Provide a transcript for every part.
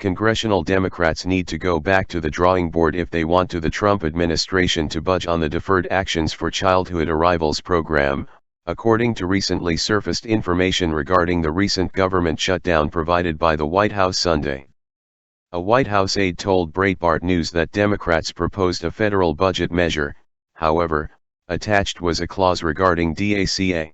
Congressional Democrats need to go back to the drawing board if they want the Trump administration to budge on the Deferred Actions for Childhood Arrivals program, according to recently surfaced information regarding the recent government shutdown provided by the White House Sunday. A White House aide told Breitbart News that Democrats proposed a federal budget measure. However, attached was a clause regarding DACA.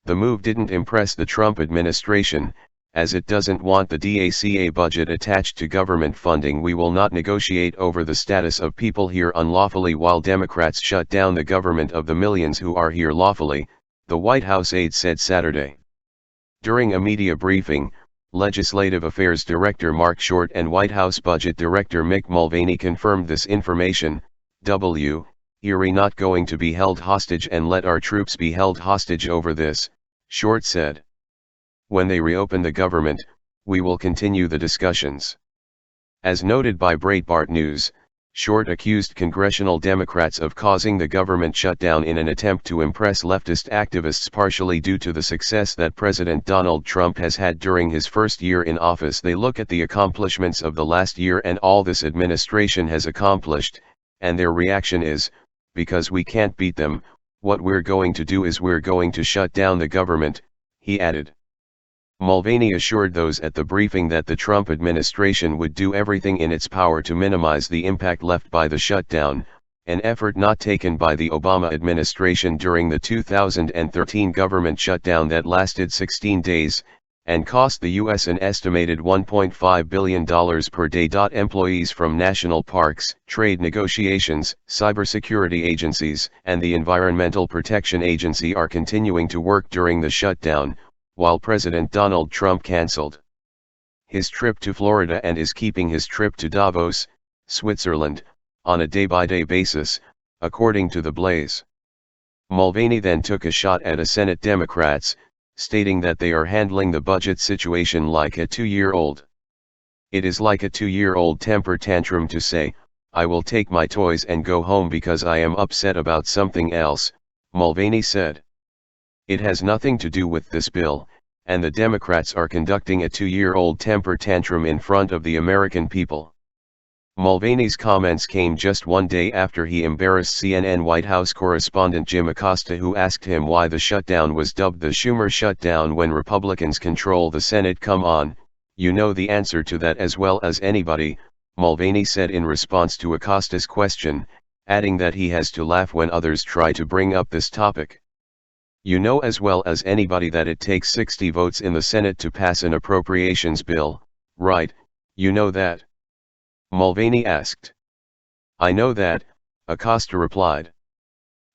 The move didn't impress the Trump administration, as it doesn't want the DACA budget attached to government funding. We will not negotiate over the status of people here unlawfully while Democrats shut down the government of the millions who are here lawfully, the White House aide said Saturday. During a media briefing, Legislative Affairs Director Mark Short and White House Budget Director Mick Mulvaney confirmed this information. We're not going to be held hostage and let our troops be held hostage over this, Short said. When they reopen the government, we will continue the discussions. As noted by Breitbart News, Short accused congressional Democrats of causing the government shutdown in an attempt to impress leftist activists, partially due to the success that President Donald Trump has had during his first year in office. They look at the accomplishments of the last year and all this administration has accomplished, and their reaction is, because we can't beat them, what we're going to do is we're going to shut down the government, he added. Mulvaney assured those at the briefing that the Trump administration would do everything in its power to minimize the impact left by the shutdown, an effort not taken by the Obama administration during the 2013 government shutdown that lasted 16 days, and cost the U.S. an estimated $1.5 billion per day. Employees from national parks, trade negotiations, cybersecurity agencies, and the Environmental Protection Agency are continuing to work during the shutdown, while President Donald Trump canceled his trip to Florida and is keeping his trip to Davos, Switzerland, on a day-by-day basis, according to The Blaze. Mulvaney then took a shot at Senate Democrats, stating that they are handling the budget situation like a 2-year-old. It is like a 2-year-old temper tantrum to say, I will take my toys and go home because I am upset about something else, Mulvaney said. It has nothing to do with this bill, and the Democrats are conducting a 2-year-old temper tantrum in front of the American people. Mulvaney's comments came just one day after he embarrassed CNN White House correspondent Jim Acosta, who asked him why the shutdown was dubbed the Schumer shutdown when Republicans control the Senate. Come on, you know the answer to that as well as anybody, Mulvaney said in response to Acosta's question, adding that he has to laugh when others try to bring up this topic. You know as well as anybody that it takes 60 votes in the Senate to pass an appropriations bill, right? You know that? Mulvaney asked. I know that, Acosta replied.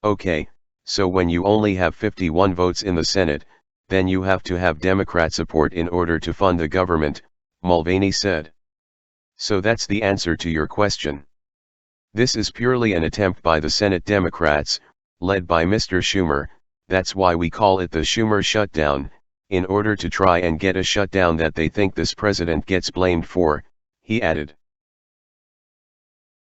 Okay, so when you only have 51 votes in the Senate, then you have to have Democrat support in order to fund the government, Mulvaney said. So that's the answer to your question. This is purely an attempt by the Senate Democrats, led by Mr. Schumer. That's why we call it the Schumer shutdown, in order to try and get a shutdown that they think this president gets blamed for, he added.